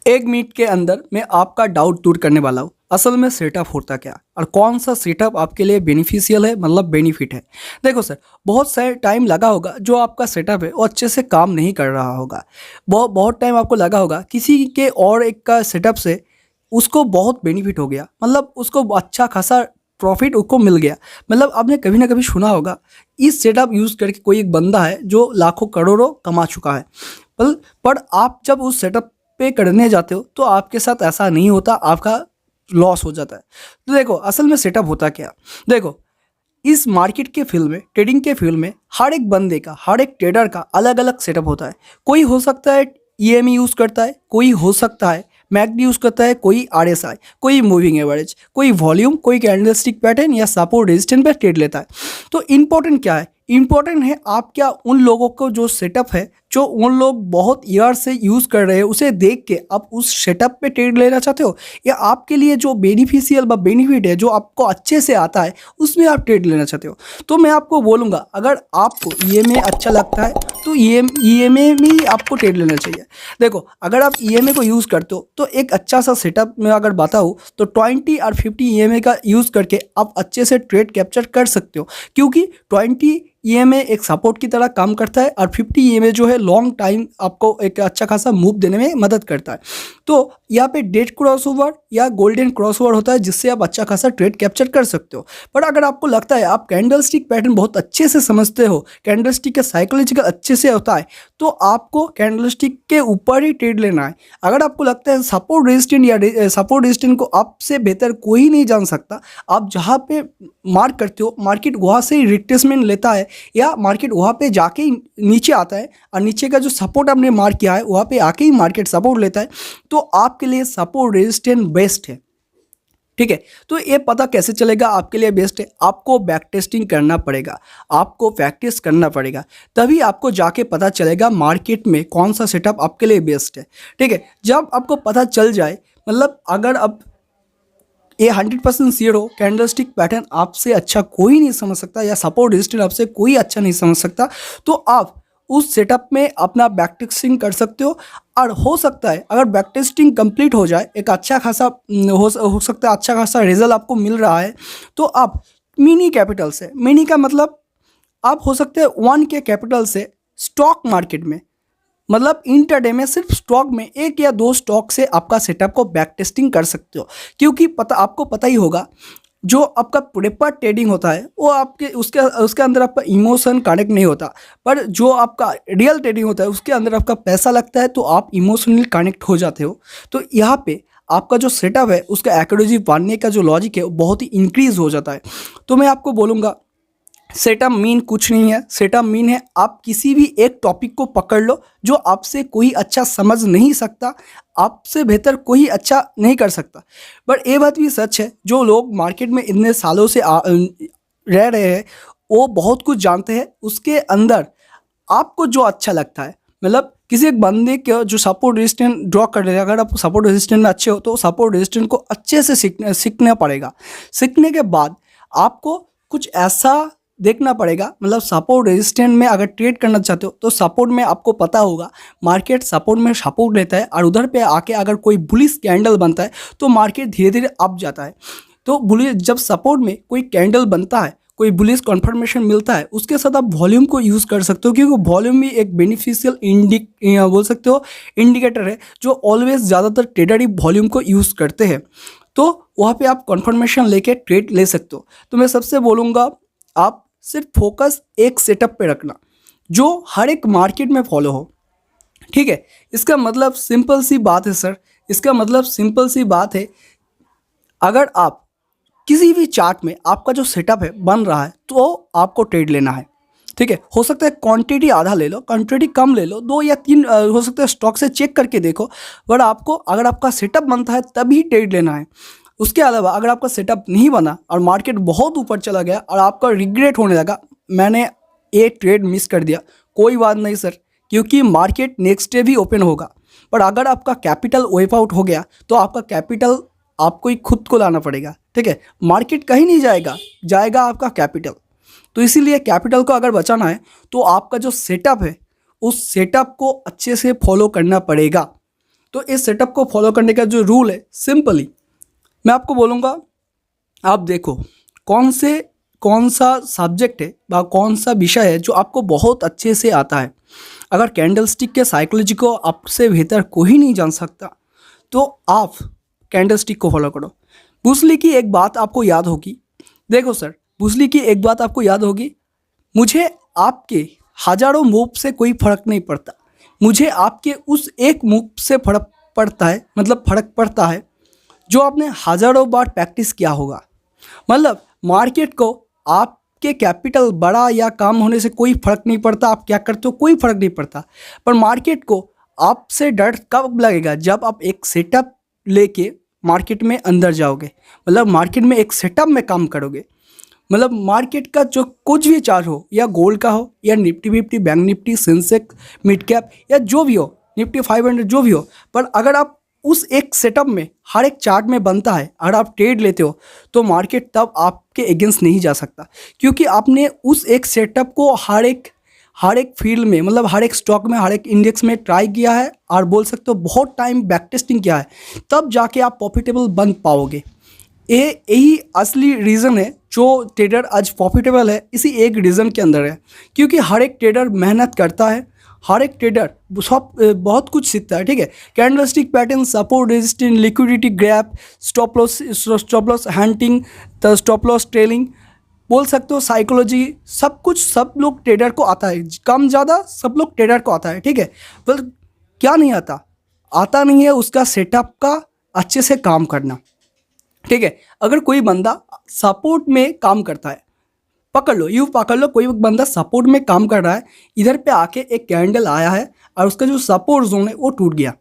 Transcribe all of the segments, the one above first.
एक मिनट के अंदर मैं आपका डाउट दूर करने वाला हूँ। असल में सेटअप होता क्या और कौन सा सेटअप आपके लिए बेनिफिशियल है, मतलब बेनिफिट है। देखो सर, बहुत सारे टाइम लगा होगा जो आपका सेटअप है वो अच्छे से काम नहीं कर रहा होगा। बहुत बहुत टाइम आपको लगा होगा किसी के और एक का सेटअप से उसको बहुत बेनिफिट हो गया, मतलब उसको अच्छा खासा प्रॉफिट उसको मिल गया। मतलब आपने कभी ना कभी सुना होगा इस सेटअप यूज़ करके कोई एक बंदा है जो लाखों करोड़ों कमा चुका है। पर पर आप जब उस सेटअप पे करने जाते हो तो आपके साथ ऐसा नहीं होता, आपका लॉस हो जाता है। तो देखो असल में सेटअप होता क्या। देखो, इस मार्केट के फील्ड में, ट्रेडिंग के फील्ड में हर एक बंदे का, हर एक ट्रेडर का अलग अलग सेटअप होता है। कोई हो सकता है ईएमई यूज़ करता है, कोई हो सकता है मैकडी यूज़ करता है, कोई आरएसआई, कोई मूविंग एवरेज, कोई वॉल्यूम, कोई कैंडलस्टिक पैटर्न या सपोर्ट रेजिस्टेंस पर ट्रेड लेता है। तो इम्पोर्टेंट क्या है, इम्पोर्टेंट है आप क्या उन लोगों को जो सेटअप है, जो उन लोग बहुत ईयर से यूज़ कर रहे हैं, उसे देख के आप उस सेटअप पे ट्रेड लेना चाहते हो, या आपके लिए जो बेनिफिशियल व बेनिफिट है जो आपको अच्छे से आता है उसमें आप ट्रेड लेना चाहते हो। तो मैं आपको बोलूँगा अगर आपको ईएमए अच्छा लगता है तो ईएमए में आपको ट्रेड लेना चाहिए। देखो, अगर आप ईएमए को यूज़ करते हो तो एक अच्छा सा सेटअप में अगर बताऊँ तो 20 और 50 ईएमए का यूज़ करके आप अच्छे से ट्रेड कैप्चर कर सकते हो, क्योंकि 20 ईएमए एक सपोर्ट की तरह काम करता है और 50 ईएमए जो है लॉन्ग टाइम आपको एक अच्छा खासा मूव देने में मदद करता है। तो यहाँ पे डेड क्रॉसओवर या गोल्डन क्रॉसओवर होता है जिससे आप अच्छा खासा ट्रेड कैप्चर कर सकते हो। पर अगर आपको लगता है आप कैंडलस्टिक पैटर्न बहुत अच्छे से समझते हो, कैंडलस्टिक का साइकोलॉजिकल अच्छे से होता है, तो आपको कैंडलस्टिक के ऊपर ही ट्रेड लेना है। अगर आपको लगता है सपोर्ट रेजिस्टेंस या सपोर्ट रेजिस्टेंस को आपसे बेहतर कोई नहीं जान सकता, आप जहाँ पे मार्क करते हो मार्केट वहाँ से ही रिट्रेसमेंट लेता है, या मार्केट वहाँ पे जाके ही नीचे आता है और नीचे का जो सपोर्ट आपने मार्क किया है वहाँ पे आके ही मार्केट सपोर्ट लेता है, तो आपके लिए सपोर्ट रेजिस्टेंस बेस्ट है। ठीक है, तो ये पता कैसे चलेगा आपके लिए बेस्ट है, आपको बैक टेस्टिंग करना पड़ेगा, आपको प्रैक्टिस करना पड़ेगा, तभी आपको जाके पता चलेगा मार्केट में कौन सा सेटअप आपके लिए बेस्ट है। ठीक है, जब आपको पता चल जाए, मतलब अगर आप ये 100% श्योर हो कैंडलस्टिक पैटर्न आपसे अच्छा कोई नहीं समझ सकता या सपोर्ट रेजिस्टेंस आपसे कोई अच्छा नहीं समझ सकता, तो आप उस सेटअप में अपना बैक टेस्टिंग कर सकते हो। और हो सकता है अगर बैक टेस्टिंग कंप्लीट हो जाए, एक अच्छा खासा हो सकता है अच्छा खासा रिजल्ट आपको मिल रहा है, तो आप मिनी कैपिटल से, मिनी का मतलब आप हो सकते हैं 1 के कैपिटल से स्टॉक मार्केट में, मतलब इंटरडे में सिर्फ स्टॉक में 1 या 2 स्टॉक से आपका सेटअप को बैक टेस्टिंग कर सकते हो। क्योंकि आपको पता ही होगा जो आपका प्रेपर ट्रेडिंग होता है वो आपके उसके उसके अंदर आपका इमोशन कनेक्ट नहीं होता, पर जो आपका रियल ट्रेडिंग होता है उसके अंदर आपका पैसा लगता है, तो आप इमोशनली कनेक्ट हो जाते हो। तो यहाँ पे आपका जो सेटअप है उसका एक्यूरेसी बनने का जो लॉजिक है वो बहुत ही इंक्रीज हो जाता है। तो मैं आपको बोलूँगा सेटअप मीन कुछ नहीं है, सेटअप मीन है आप किसी भी एक टॉपिक को पकड़ लो जो आपसे कोई अच्छा समझ नहीं सकता, आपसे बेहतर कोई अच्छा नहीं कर सकता। बट ये बात भी सच है, जो लोग मार्केट में इतने सालों से रह रहे हैं वो बहुत कुछ जानते हैं। उसके अंदर आपको जो अच्छा लगता है, मतलब किसी एक बंदे के जो सपोर्ट रेजिस्टेंस ड्रॉ कर रहे हैं, अगर आप सपोर्ट रेजिस्टेंस में अच्छे हो तो सपोर्ट रेजिस्टेंस को अच्छे से सीखना पड़ेगा। सीखने के बाद आपको कुछ ऐसा देखना पड़ेगा, मतलब सपोर्ट रेजिस्टेंस में अगर ट्रेड करना चाहते हो तो सपोर्ट में आपको पता होगा मार्केट सपोर्ट में सपोर्ट लेता है, और उधर पे आके अगर कोई बुलिश कैंडल बनता है तो मार्केट धीरे धीरे अप जाता है। तो बुलिश जब सपोर्ट में कोई कैंडल बनता है, कोई बुलिश कन्फर्मेशन मिलता है, उसके साथ आप वॉल्यूम को यूज़ कर सकते हो, क्योंकि वॉल्यूम भी एक बेनिफिशियल बोल सकते हो इंडिकेटर है, जो ऑलवेज ज़्यादातर ट्रेडर ही वॉल्यूम को यूज़ करते हैं। तो वहाँ पे आप कन्फर्मेशन लेके ट्रेड ले सकते हो। तो मैं सबसे बोलूँगा आप सिर्फ फोकस एक सेटअप पे रखना जो हर एक मार्केट में फॉलो हो। ठीक है, इसका मतलब सिंपल सी बात है सर, इसका मतलब सिंपल सी बात है, अगर आप किसी भी चार्ट में आपका जो सेटअप है बन रहा है तो आपको ट्रेड लेना है। ठीक है, हो सकता है क्वांटिटी आधा ले लो, क्वांटिटी कम ले लो, 2 या 3 हो सकता है स्टॉक से चेक करके देखो, बट आपको अगर आपका सेटअप बनता है तभी ट्रेड लेना है। उसके अलावा अगर आपका सेटअप नहीं बना और मार्केट बहुत ऊपर चला गया और आपका रिग्रेट होने लगा मैंने ये ट्रेड मिस कर दिया, कोई बात नहीं सर, क्योंकि मार्केट नेक्स्ट डे भी ओपन होगा। पर अगर आपका कैपिटल वाइप आउट हो गया तो आपका कैपिटल आपको ही खुद को लाना पड़ेगा। ठीक है, मार्केट कहीं नहीं जाएगा, जाएगा आपका कैपिटल। तो इसीलिए कैपिटल को अगर बचाना है तो आपका जो सेटअप है उस सेटअप को अच्छे से फॉलो करना पड़ेगा। तो इस सेटअप को फॉलो करने का जो रूल है, सिंपली मैं आपको बोलूँगा, आप देखो कौन सा सब्जेक्ट है व कौन सा विषय है जो आपको बहुत अच्छे से आता है। अगर कैंडलस्टिक के साइकोलॉजी को आपसे बेहतर कोई नहीं जान सकता, तो आप कैंडलस्टिक को फॉलो करो। ब्रूस की एक बात आपको याद होगी, देखो सर, ब्रूस की एक बात आपको याद होगी, मुझे आपके हजारों मूव से कोई फ़र्क नहीं पड़ता, मुझे आपके उस एक मूव से फ़र्क पड़ता है, मतलब फ़र्क पड़ता है जो आपने हजारों बार प्रैक्टिस किया होगा। मतलब मार्केट को आपके कैपिटल बड़ा या कम होने से कोई फ़र्क नहीं पड़ता, आप क्या करते हो कोई फ़र्क नहीं पड़ता, पर मार्केट को आपसे डर कब लगेगा, जब आप एक सेटअप लेके मार्केट में अंदर जाओगे, मतलब मार्केट में एक सेटअप में काम करोगे। मतलब मार्केट का जो कुछ भी चार्ट हो, या गोल्ड का हो, या Nifty 50, bank Nifty, Sensex, mid cap, या जो भी हो, निफ्टी 500 जो भी हो, पर अगर आप उस एक सेटअप में हर एक चार्ट में बनता है, अगर आप ट्रेड लेते हो, तो मार्केट तब आपके अगेंस्ट नहीं जा सकता, क्योंकि आपने उस एक सेटअप को हर एक फील्ड में, मतलब हर एक स्टॉक में, हर एक इंडेक्स में ट्राई किया है, और बोल सकते हो बहुत टाइम बैक टेस्टिंग किया है, तब जाके आप प्रॉफिटेबल बन पाओगे। यही असली रीज़न है जो ट्रेडर आज प्रॉफिटेबल है, इसी एक रीज़न के अंदर है, क्योंकि हर एक ट्रेडर मेहनत करता है, हर एक ट्रेडर बहुत कुछ सीखता है। ठीक है, candlestick pattern, support, resistance, liquidity gap, stop loss hunting, stop loss trailing, बोल सकते हो साइकोलॉजी, सब कुछ सब लोग ट्रेडर को आता है, कम ज़्यादा सब लोग ट्रेडर को आता है। ठीक है, पर क्या नहीं आता नहीं है उसका सेटअप का अच्छे से काम करना। ठीक है, अगर कोई बंदा सपोर्ट में काम करता है, पकड़ लो कोई बंदा सपोर्ट में काम कर रहा है, इधर पे आके एक कैंडल आया है और उसका जो सपोर्ट जोन है वो टूट गया,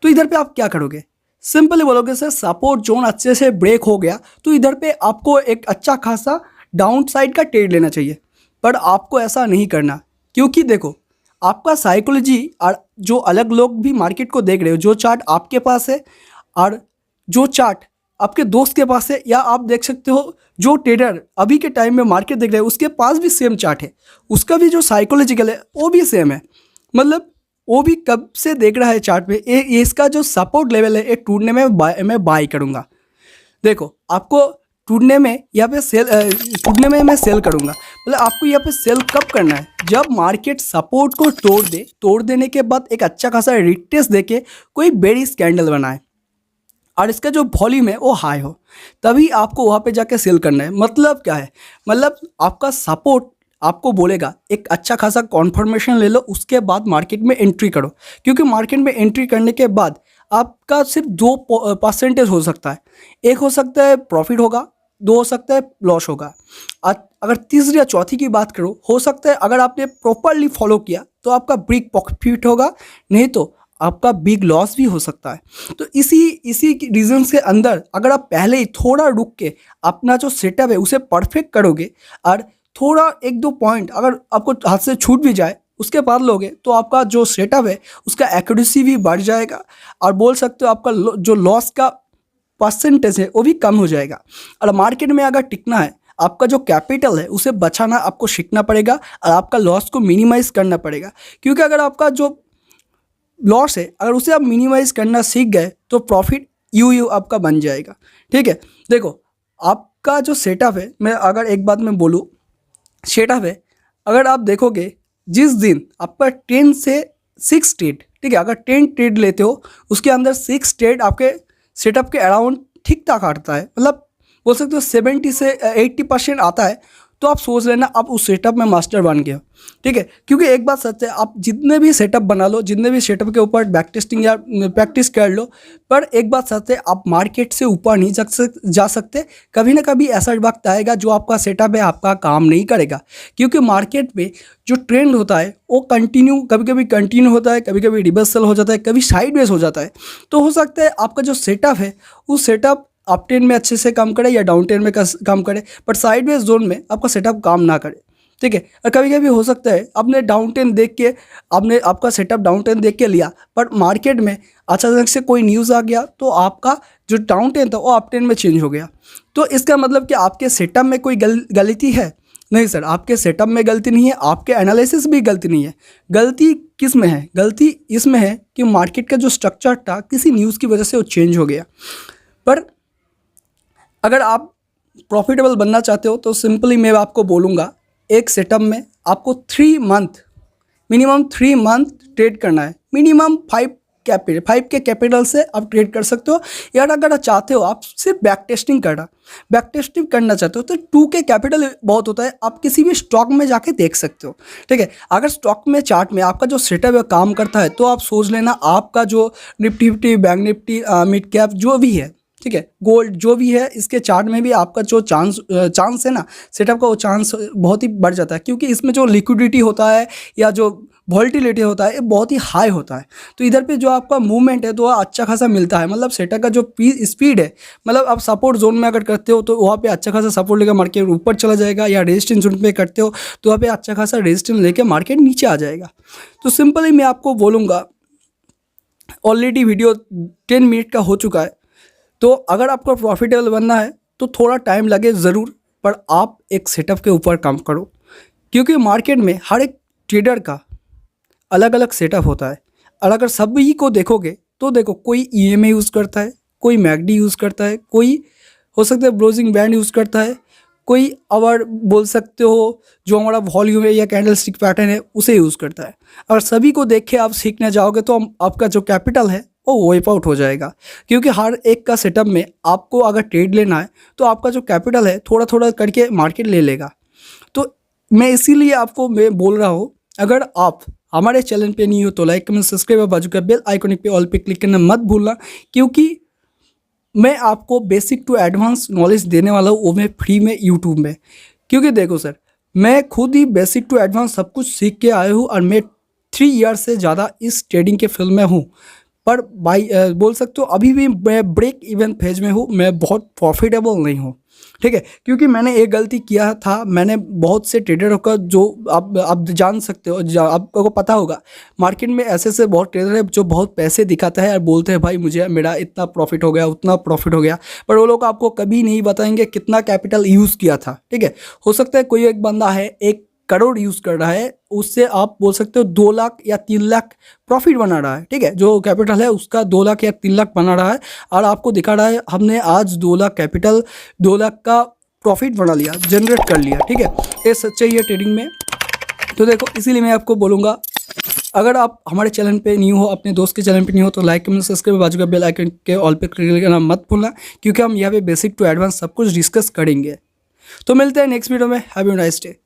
तो इधर पे आप क्या करोगे? सिंपली बोलोगे सर सपोर्ट जोन अच्छे से ब्रेक हो गया, तो इधर पे आपको एक अच्छा खासा डाउन साइड का ट्रेड लेना चाहिए, पर आपको ऐसा नहीं करना, क्योंकि देखो आपका साइकोलॉजी और जो अलग लोग भी मार्केट को देख रहे हो, जो चार्ट आपके पास है और जो चार्ट आपके दोस्त के पास है, या आप देख सकते हो जो ट्रेडर अभी के टाइम में मार्केट देख रहे हैं उसके पास भी सेम चार्ट है, उसका भी जो साइकोलॉजिकल है वो भी सेम है, मतलब वो भी कब से देख रहा है चार्ट पे, इसका जो सपोर्ट लेवल है ये टूटने में मैं बाई करूँगा। देखो आपको टूटने में यहाँ पे टूटने में मैं सेल करूँगा, मतलब आपको यहाँ पे सेल कब करना है? जब मार्केट सपोर्ट को तोड़ देने के बाद एक अच्छा खासा रिटेस्ट देके कोई बेरिश कैंडल बनाए और इसका जो वॉल्यूम है वो हाई हो, तभी आपको वहाँ पे जाके सेल करना है। मतलब क्या है? मतलब आपका सपोर्ट आपको बोलेगा एक अच्छा खासा कॉन्फर्मेशन ले लो, उसके बाद मार्केट में एंट्री करो, क्योंकि मार्केट में एंट्री करने के बाद आपका सिर्फ 2% हो सकता है, एक हो सकता है प्रॉफिट होगा, 2 हो सकता है लॉस होगा। अगर तीसरी या चौथी की बात करो, हो सकता है अगर आपने प्रॉपरली फॉलो किया तो आपका बिग प्रॉफिट होगा, नहीं तो आपका बिग लॉस भी हो सकता है। तो इसी रीजन के अंदर अगर आप पहले ही थोड़ा रुक के अपना जो सेटअप है उसे परफेक्ट करोगे और थोड़ा 1-2 पॉइंट अगर आपको हाथ से छूट भी जाए उसके बाद लोगे, तो आपका जो सेटअप है उसका एक्यूरेसी भी बढ़ जाएगा, और बोल सकते हो आपका जो लॉस का परसेंटेज है वो भी कम हो जाएगा। और मार्केट में अगर टिकना है, आपका जो कैपिटल है उसे बचाना आपको सीखना पड़ेगा और आपका लॉस को मिनिमाइज़ करना पड़ेगा, क्योंकि अगर आपका जो लॉस है अगर उसे आप मिनिमाइज़ करना सीख गए तो प्रॉफिट यू आपका बन जाएगा। ठीक है, देखो आपका जो सेटअप है, मैं अगर एक बात मैं बोलूँ, सेटअप है अगर आप देखोगे जिस दिन आपका 10 से 6 ट्रेड, ठीक है, अगर 10 ट्रेड लेते हो उसके अंदर 6 ट्रेड आपके सेटअप के अराउंड ठीक ठाक आता है, मतलब बोल सकते हो 70 से 80% आता है, तो आप सोच लेना आप उस सेटअप में मास्टर बन गए हो। ठीक है, क्योंकि एक बात सच है, आप जितने भी सेटअप बना लो, जितने भी सेटअप के ऊपर बैक टेस्टिंग या प्रैक्टिस कर लो, पर एक बात सच है, आप मार्केट से ऊपर नहीं जा सकते। कभी ना कभी ऐसा वक्त आएगा जो आपका सेटअप है आपका काम नहीं करेगा, क्योंकि मार्केट में जो ट्रेंड होता है वो कभी कभी कंटिन्यू होता है, कभी कभी रिवर्सल हो जाता है, कभी साइडवेज हो जाता है। तो हो सकता है आपका जो सेटअप है उस सेटअप अप टेन में अच्छे से काम करे या डाउन टेन में काम करे, बट साइडवेज जोन में आपका सेटअप काम ना करे। ठीक है, और कभी कभी हो सकता है आपने डाउन टेन देख के आपका सेटअप डाउन टेन देख के लिया, बट मार्केट में अचानक से कोई न्यूज़ आ गया तो आपका जो डाउन टेन था वो अप टेन में चेंज हो गया। तो इसका मतलब कि आपके सेटअप में कोई गलती है नहीं सर, आपके सेटअप में गलती नहीं है, आपके एनालिसिस भी गलती नहीं है। गलती किस में है? गलती इसमें है कि मार्केट का जो स्ट्रक्चर था किसी न्यूज़ की वजह से वो चेंज हो गया। पर अगर आप प्रॉफिटेबल बनना चाहते हो तो सिंपली मैं आपको बोलूँगा, एक सेटअप में आपको 3 मंथ, मिनिमम 3 मंथ ट्रेड करना है। मिनिमम 5 के कैपिटल से आप ट्रेड कर सकते हो। यार अगर आप चाहते हो आप सिर्फ बैक टेस्टिंग करना चाहते हो तो 2 के कैपिटल बहुत होता है। आप किसी भी स्टॉक में जाके देख सकते हो, ठीक है। अगर स्टॉक में चार्ट में आपका जो सेटअप है काम करता है तो आप सोच लेना आपका जो Nifty fifty, bank Nifty, mid cap जो भी है, ठीक है, गोल्ड जो भी है, इसके चार्ट में भी आपका जो चांस है ना सेटअप का, वो चांस बहुत ही बढ़ जाता है, क्योंकि इसमें जो लिक्विडिटी होता है या जो वॉल्टिलिटी होता है ये बहुत ही हाई होता है। तो इधर पे जो आपका मूवमेंट है तो अच्छा खासा मिलता है। मतलब सेटअप का जो स्पीड है, मतलब आप सपोर्ट जोन में अगर करते हो तो वहाँ पे अच्छा खासा सपोर्ट लेकर मार्केट ऊपर चला जाएगा, या रेजिस्टेंस जोन पे करते हो तो वहाँ पे अच्छा खासा रेजिस्टेंस लेकर मार्केट नीचे आ जाएगा। तो सिंपली मैं आपको बोलूँगा, ऑलरेडी वीडियो 10 मिनट का हो चुका है, तो अगर आपको प्रॉफिटेबल बनना है तो थोड़ा टाइम लगे ज़रूर, पर आप एक सेटअप के ऊपर काम करो, क्योंकि मार्केट में हर एक ट्रेडर का अलग अलग सेटअप होता है। और अगर सभी को देखोगे तो देखो, कोई ईएमए यूज़ करता है, कोई मैकडी यूज़ करता है, कोई हो सकता है ब्रोजिंग बैंड यूज़ करता है, कोई और बोल सकते हो जो हमारा वॉल्यूम है या कैंडल स्टिक पैटर्न है उसे यूज़ करता है। अगर सभी को देख के आप सीखने जाओगे तो आपका जो कैपिटल है वो वाइप आउट हो जाएगा, क्योंकि हर एक का सेटअप में आपको अगर ट्रेड लेना है तो आपका जो कैपिटल है थोड़ा थोड़ा करके मार्केट ले लेगा। तो मैं इसीलिए आपको मैं बोल रहा हूँ, अगर आप हमारे चैनल पे नहीं हो तो लाइक कमेंट सब्सक्राइब और बाजू का बेल आइकॉनिक पे ऑल पे क्लिक करना मत भूलना, क्योंकि मैं आपको बेसिक टू एडवांस नॉलेज देने वाला हूँ, वो मैं फ्री में यूट्यूब में। क्योंकि देखो सर, मैं खुद ही बेसिक टू एडवांस सब कुछ सीख के आया हूँ और मैं 3 ईयर से ज़्यादा इस ट्रेडिंग के फील्ड में हूँ। पर बोल सकते हो अभी भी मैं ब्रेक इवन फेज में हूँ, मैं बहुत प्रॉफिटेबल नहीं हूँ, ठीक है। क्योंकि मैंने एक गलती किया था, मैंने बहुत से ट्रेडर का जो आप जान सकते हो, आपको पता होगा मार्केट में ऐसे बहुत ट्रेडर है जो बहुत पैसे दिखाते हैं और बोलते हैं भाई मुझे मेरा इतना प्रॉफिट हो गया, उतना प्रॉफिट हो गया, पर वो लोग आपको कभी नहीं बताएंगे कितना कैपिटल यूज़ किया था, ठीक है। हो सकता है कोई एक बंदा है 1 करोड़ यूज़ कर रहा है, उससे आप बोल सकते हो 2 लाख या 3 लाख प्रॉफिट बना रहा है, ठीक है। जो कैपिटल है उसका 2 लाख या 3 लाख बना रहा है और आपको दिखा रहा है हमने आज 2 लाख कैपिटल, 2 लाख का प्रॉफिट बना लिया, जनरेट कर लिया, ठीक है। ये सच्चाई है ट्रेडिंग में। तो देखो, इसीलिए मैं आपको बोलूँगा, अगर आप हमारे चैनल पे न्यू हो, अपने दोस्त के चैनल पे न्यू हो तो लाइक कमेंट सब्सक्राइब बाजू का बेल आइकन के ऑल पे क्लिक करना मत भूलना, क्योंकि हम यहाँ पे बेसिक टू एडवांस सब कुछ डिस्कस करेंगे। तो मिलते हैं नेक्स्ट वीडियो में। Have a nice day.